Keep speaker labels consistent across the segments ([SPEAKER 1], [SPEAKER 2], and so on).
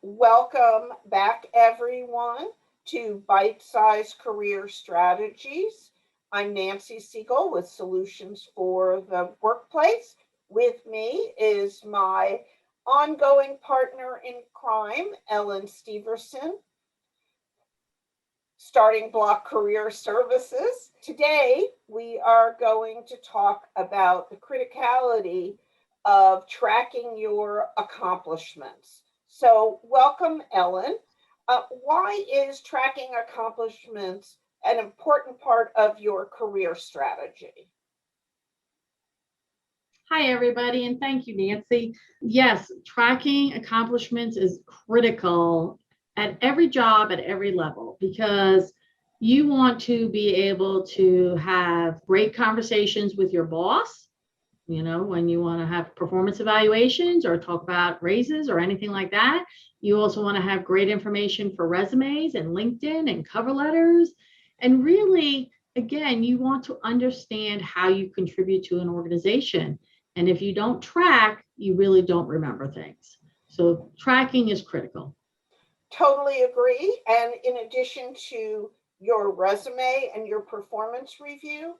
[SPEAKER 1] Welcome back, everyone, to Bite Size Career Strategies. I'm Nancy Siegel with Solutions for the Workplace. With me is my ongoing partner in crime, Ellen Steverson, Starting Block Career Services. Today, we are going to talk about the criticality of tracking your accomplishments. So, welcome, Ellen. Why is tracking accomplishments an important part of your career strategy?
[SPEAKER 2] Hi, everybody, and thank you, Nancy. Yes, tracking accomplishments is critical at every job, at every level, because you want to be able to have great conversations with your boss, when you want to have performance evaluations or talk about raises or anything like that. You also want to have great information for resumes and LinkedIn and cover letters. And really, again, you want to understand how you contribute to an organization. And if you don't track, you really don't remember things. So tracking is critical.
[SPEAKER 1] Totally agree. And in addition to your resume and your performance review,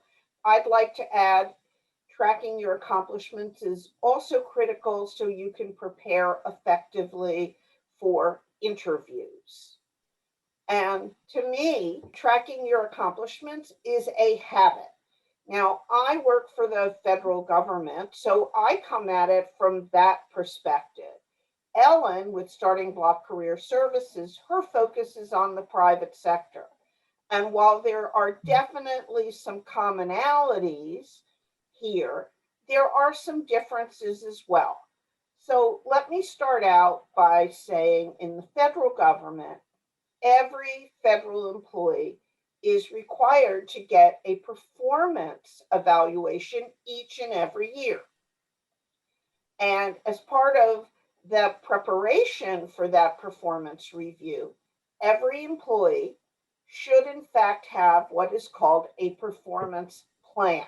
[SPEAKER 1] I'd like to add tracking your accomplishments is also critical so you can prepare effectively for interviews. And to me, tracking your accomplishments is a habit. Now, I work for the federal government, so I come at it from that perspective. Ellen, with Starting Block Career Services, her focus is on the private sector. And while there are definitely some commonalities here, there are some differences as well. So let me start out by saying in the federal government, every federal employee is required to get a performance evaluation each and every year. And as part of the preparation for that performance review, every employee should in fact have what is called a performance plan.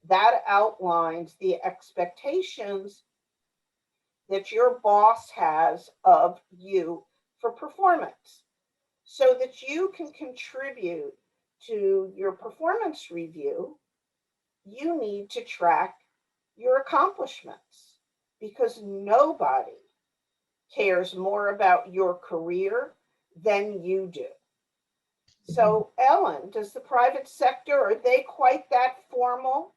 [SPEAKER 1] That outlines the expectations that your boss has of you for performance so that you can contribute to your performance review. You need to track your accomplishments because nobody cares more about your career than you do. So, Ellen, does the private sector, are they quite that formal?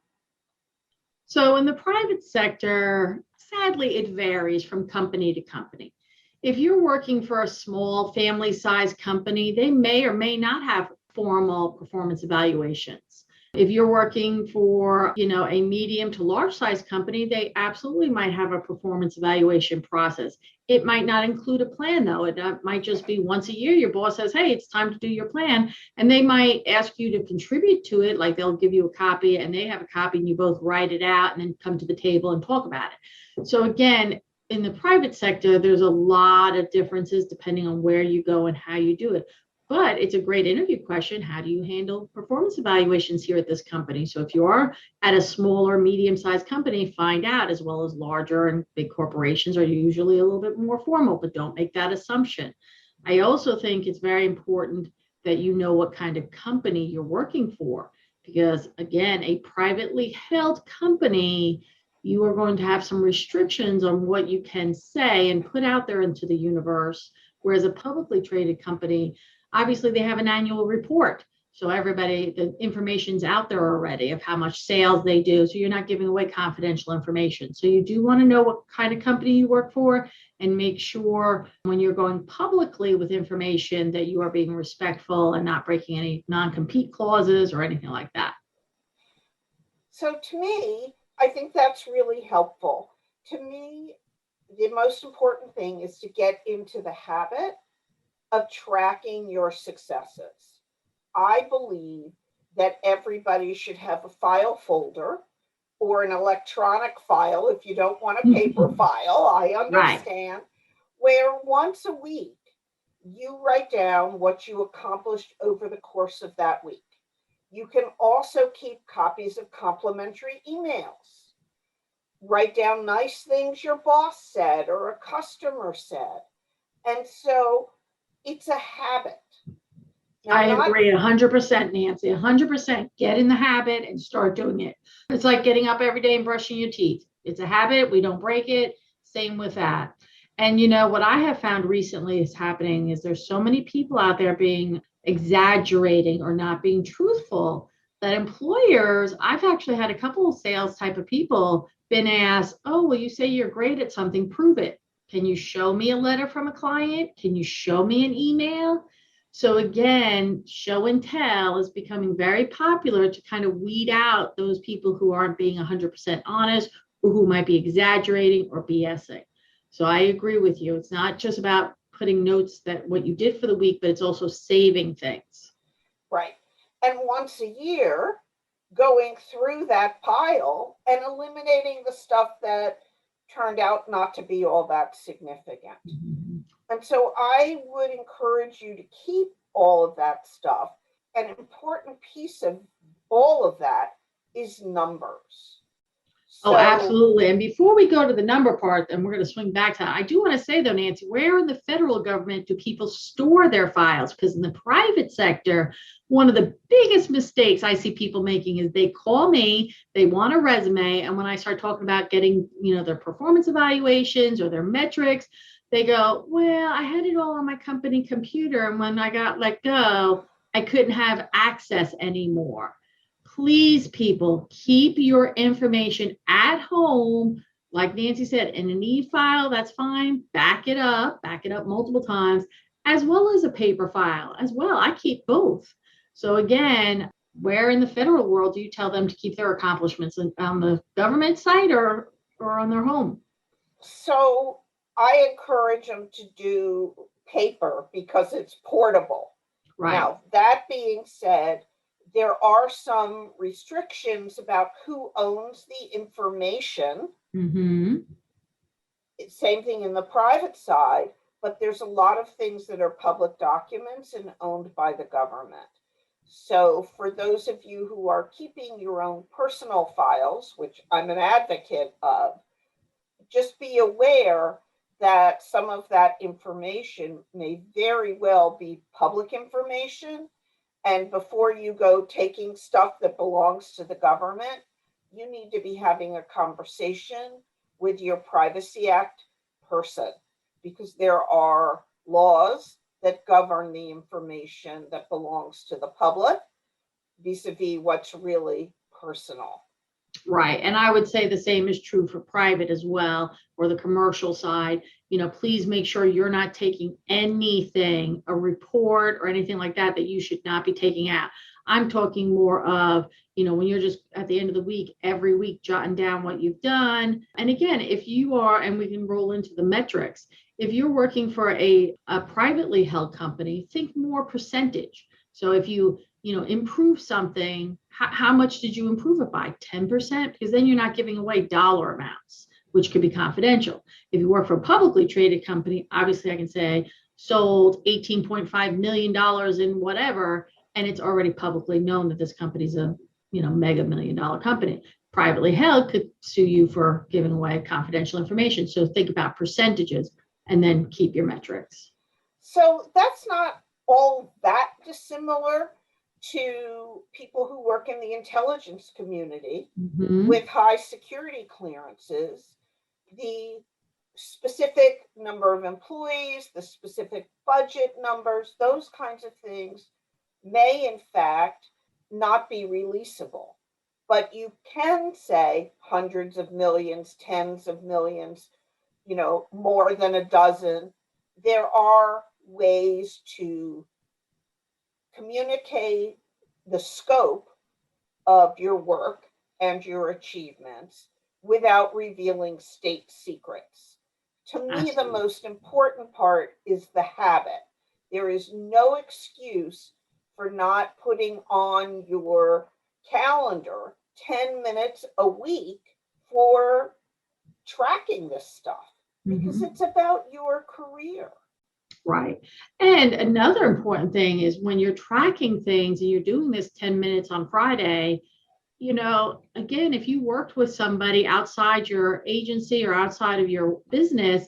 [SPEAKER 2] So in the private sector, sadly, it varies from company to company. If you're working for a small family-sized company, they may or may not have formal performance evaluations. If you're working for, a medium to large size company, they absolutely might have a performance evaluation process. It might not include a plan, though. It might just be once a year, your boss says, hey, it's time to do your plan. And they might ask you to contribute to it, like they'll give you a copy and they have a copy and you both write it out and then come to the table and talk about it. So again, in the private sector, there's a lot of differences depending on where you go and how you do it. But it's a great interview question. How do you handle performance evaluations here at this company? So if you are at a smaller, medium-sized company, find out, as well as larger and big corporations are usually a little bit more formal, but don't make that assumption. I also think it's very important that you know what kind of company you're working for, because again, a privately held company, you are going to have some restrictions on what you can say and put out there into the universe, whereas a publicly traded company, obviously they have an annual report. So everybody, the information's out there already of how much sales they do. So you're not giving away confidential information. So you do want to know what kind of company you work for and make sure when you're going publicly with information that you are being respectful and not breaking any non-compete clauses or anything like that.
[SPEAKER 1] So to me, I think that's really helpful. To me, the most important thing is to get into the habit of tracking your successes. I believe that everybody should have a file folder or an electronic file if you don't want a paper file. I understand. Right. Where once a week you write down what you accomplished over the course of that week. You can also keep copies of complimentary emails. Write down nice things your boss said or a customer said. And so it's a habit. Now,
[SPEAKER 2] I agree 100%, Nancy. 100%. Get in the habit and start doing it. It's like getting up every day and brushing your teeth. It's a habit. We don't break it. Same with that. And what I have found recently is happening is there's so many people out there being exaggerating or not being truthful that employers, I've actually had a couple of sales type of people been asked, oh, well, you say you're great at something, prove it. Can you show me a letter from a client? Can you show me an email? So again, show and tell is becoming very popular to kind of weed out those people who aren't being 100% honest or who might be exaggerating or BSing. So I agree with you. It's not just about putting notes that what you did for the week, but it's also saving things.
[SPEAKER 1] Right. And once a year, going through that pile and eliminating the stuff that turned out not to be all that significant. Mm-hmm. And so I would encourage you to keep all of that stuff. An important piece of all of that is numbers.
[SPEAKER 2] Oh, absolutely. And before we go to the number part, and we're going to swing back to that, I do want to say, though, Nancy, where in the federal government do people store their files? Because in the private sector, one of the biggest mistakes I see people making is they call me, they want a resume, and when I start talking about getting, their performance evaluations or their metrics, they go, well, I had it all on my company computer, and when I got let go, I couldn't have access anymore. Please, people, keep your information at home. Like Nancy said, in an e-file, that's fine. Back it up multiple times, as well as a paper file as well. I keep both. So again, where in the federal world do you tell them to keep their accomplishments on the government site or on their home?
[SPEAKER 1] So I encourage them to do paper because it's portable. Right. Now, that being said, there are some restrictions about who owns the information. Mm-hmm. Same thing in the private side, but there's a lot of things that are public documents and owned by the government. So for those of you who are keeping your own personal files, which I'm an advocate of, just be aware that some of that information may very well be public information. And before you go taking stuff that belongs to the government, you need to be having a conversation with your Privacy Act person, because there are laws that govern the information that belongs to the public vis-a-vis what's really personal.
[SPEAKER 2] Right. And I would say the same is true for private as well, or the commercial side. Please make sure you're not taking anything, a report or anything like that you should not be taking out. I'm talking more of, when you're just at the end of the week, every week, jotting down what you've done. And again, if you are, and we can roll into the metrics, if you're working for a privately held company, think more percentage. So if you improve something, how much did you improve it by? 10%? Because then you're not giving away dollar amounts, which could be confidential. If you work for a publicly traded company, obviously I can say sold $18.5 million in whatever, and it's already publicly known that this company's a mega $1 million company. Privately held could sue you for giving away confidential information. So think about percentages and then keep your metrics.
[SPEAKER 1] So that's not all that dissimilar to people who work in the intelligence community with high security clearances. The specific number of employees, the specific budget numbers, those kinds of things may in fact not be releasable. But you can say hundreds of millions, tens of millions, more than a dozen. There are ways to communicate the scope of your work and your achievements without revealing state secrets. To me, Absolutely. The most important part is the habit. There is no excuse for not putting on your calendar 10 minutes a week for tracking this stuff, because it's about your career.
[SPEAKER 2] Right. And another important thing is when you're tracking things and you're doing this 10 minutes on Friday, again, if you worked with somebody outside your agency or outside of your business,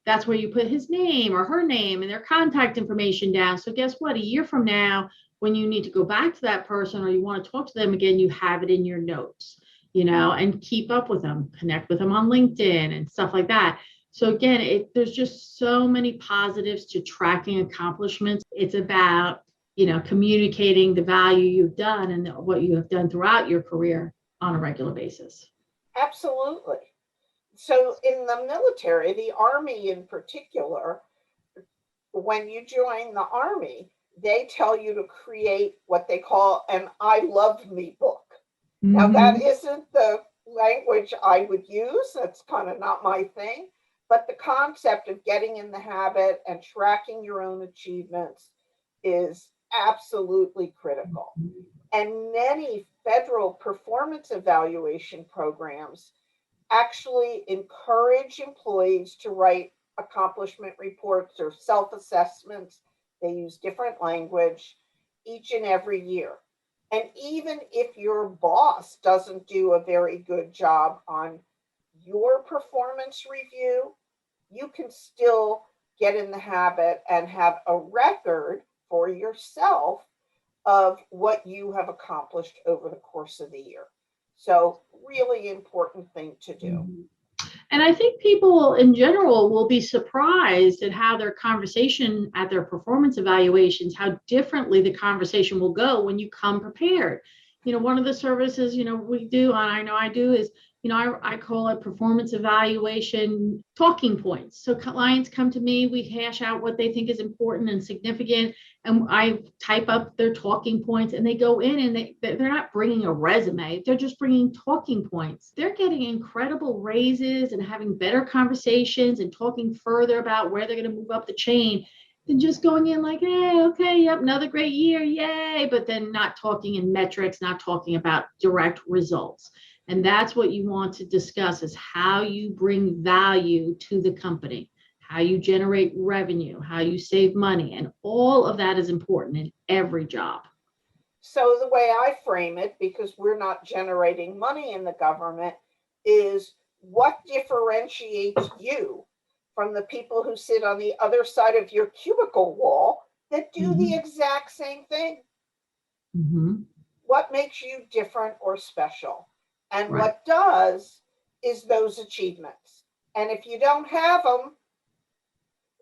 [SPEAKER 2] that's where you put his name or her name and their contact information down. So guess what? A year from now, when you need to go back to that person or you want to talk to them again, you have it in your notes, and keep up with them, connect with them on LinkedIn and stuff like that. So again, there's just so many positives to tracking accomplishments. It's about, communicating the value you've done and what you have done throughout your career on a regular basis.
[SPEAKER 1] Absolutely. So in the military, the Army in particular, when you join the Army, they tell you to create what they call an I love me book. Mm-hmm. Now, that isn't the language I would use. That's kind of not my thing. But the concept of getting in the habit and tracking your own achievements is absolutely critical. And many federal performance evaluation programs actually encourage employees to write accomplishment reports or self-assessments. They use different language each and every year. And even if your boss doesn't do a very good job on your performance review, you can still get in the habit and have a record for yourself of what you have accomplished over the course of the year. So really important thing to do.
[SPEAKER 2] And I think people in general will be surprised at how their conversation at their performance evaluations, how differently the conversation will go when you come prepared. One of the services, we do, and I know I do, is, I call it performance evaluation talking points. So clients come to me, we hash out what they think is important and significant, and I type up their talking points, and they go in and they're not bringing a resume, they're just bringing talking points. They're getting incredible raises and having better conversations and talking further about where they're going to move up the chain than just going in like, hey, okay, yep, another great year, yay, but then not talking in metrics, not talking about direct results. And that's what you want to discuss, is how you bring value to the company, how you generate revenue, how you save money, and all of that is important in every job.
[SPEAKER 1] So the way I frame it, because we're not generating money in the government, is what differentiates you from the people who sit on the other side of your cubicle wall that do the exact same thing. What makes you different or special? And what does is those achievements. And if you don't have them,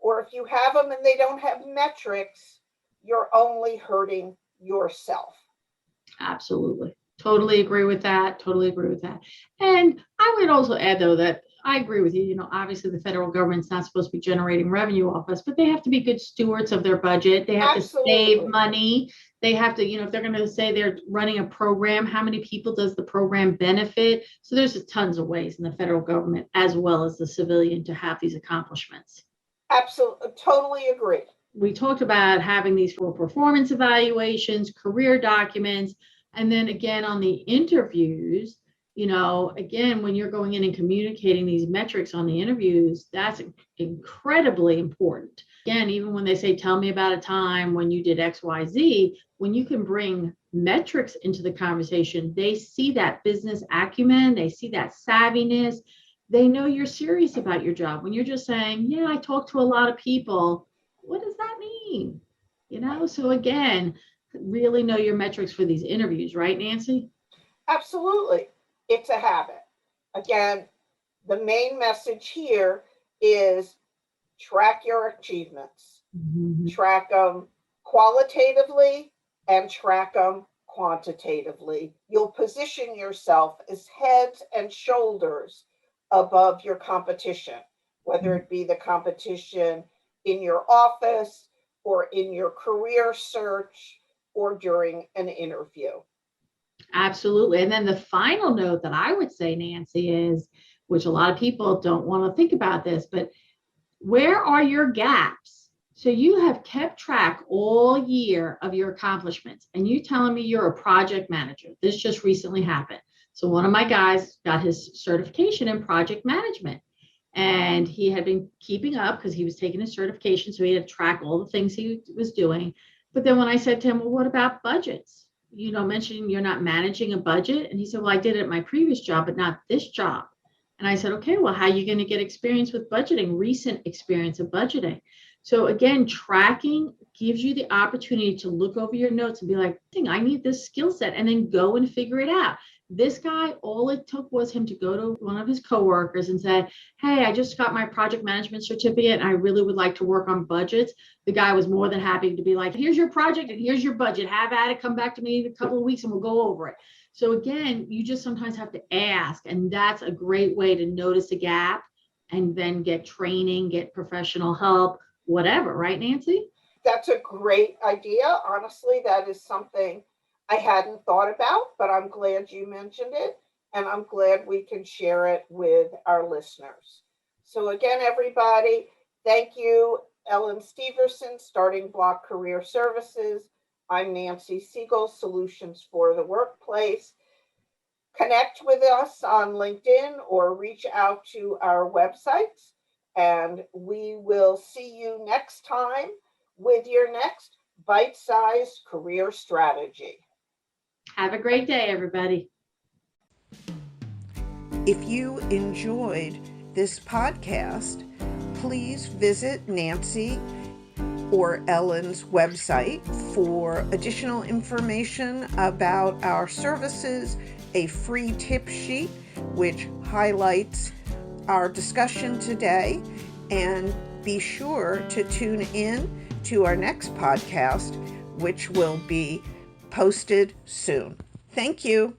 [SPEAKER 1] or if you have them and they don't have metrics, you're only hurting yourself.
[SPEAKER 2] Absolutely. Totally agree with that. And I would also add, though, that I agree with you. Obviously the federal government's not supposed to be generating revenue off us, but they have to be good stewards of their budget. They have to save money. They have to, if they're going to say they're running a program, how many people does the program benefit? So there's tons of ways in the federal government as well as the civilian to have these accomplishments.
[SPEAKER 1] Absolutely. Totally agree.
[SPEAKER 2] We talked about having these for performance evaluations, career documents, and then again on the interviews, again, when you're going in and communicating these metrics on the interviews, that's incredibly important. Again, even when they say, tell me about a time when you did X, Y, Z, when you can bring metrics into the conversation, they see that business acumen, they see that savviness, they know you're serious about your job. When you're just saying, yeah, I talk to a lot of people, what does that mean? So again, really know your metrics for these interviews, right, Nancy?
[SPEAKER 1] Absolutely. It's a habit. Again, the main message here is track your achievements. Track them qualitatively and track them quantitatively. You'll position yourself as heads and shoulders above your competition, whether it be the competition in your office or in your career search or during an interview.
[SPEAKER 2] Absolutely. And then the final note that I would say, Nancy, is, which a lot of people don't want to think about this, but where are your gaps? So you have kept track all year of your accomplishments, and you telling me you're a project manager. This just recently happened. So one of my guys got his certification in project management, and he had been keeping up because he was taking his certification. So he had to track all the things he was doing. But then when I said to him, well, what about budgets? Mentioning you're not managing a budget. And he said, well, I did it at my previous job, but not this job. And I said, okay, well, how are you going to get experience with budgeting, recent experience of budgeting? So again, tracking gives you the opportunity to look over your notes and be like, I need this skill set, and then go and figure it out. This guy, all it took was him to go to one of his coworkers and say, hey, I just got my project management certificate and I really would like to work on budgets. The guy was more than happy to be like, here's your project and here's your budget. Have at it. Come back to me in a couple of weeks and we'll go over it. So again, you just sometimes have to ask, and that's a great way to notice a gap and then get training, get professional help, whatever, right, Nancy?
[SPEAKER 1] That's a great idea. Honestly, that is something I hadn't thought about, but I'm glad you mentioned it, and I'm glad we can share it with our listeners. So again, everybody, thank you, Ellen Steverson, Starting Block Career Services. I'm Nancy Siegel, Solutions for the Workplace. Connect with us on LinkedIn or reach out to our websites, and we will see you next time with your next bite-sized career strategy.
[SPEAKER 2] Have a great day, everybody.
[SPEAKER 3] If you enjoyed this podcast, please visit Nancy or Ellen's website for additional information about our services, a free tip sheet which highlights our discussion today, and be sure to tune in to our next podcast, which will be posted soon. Thank you.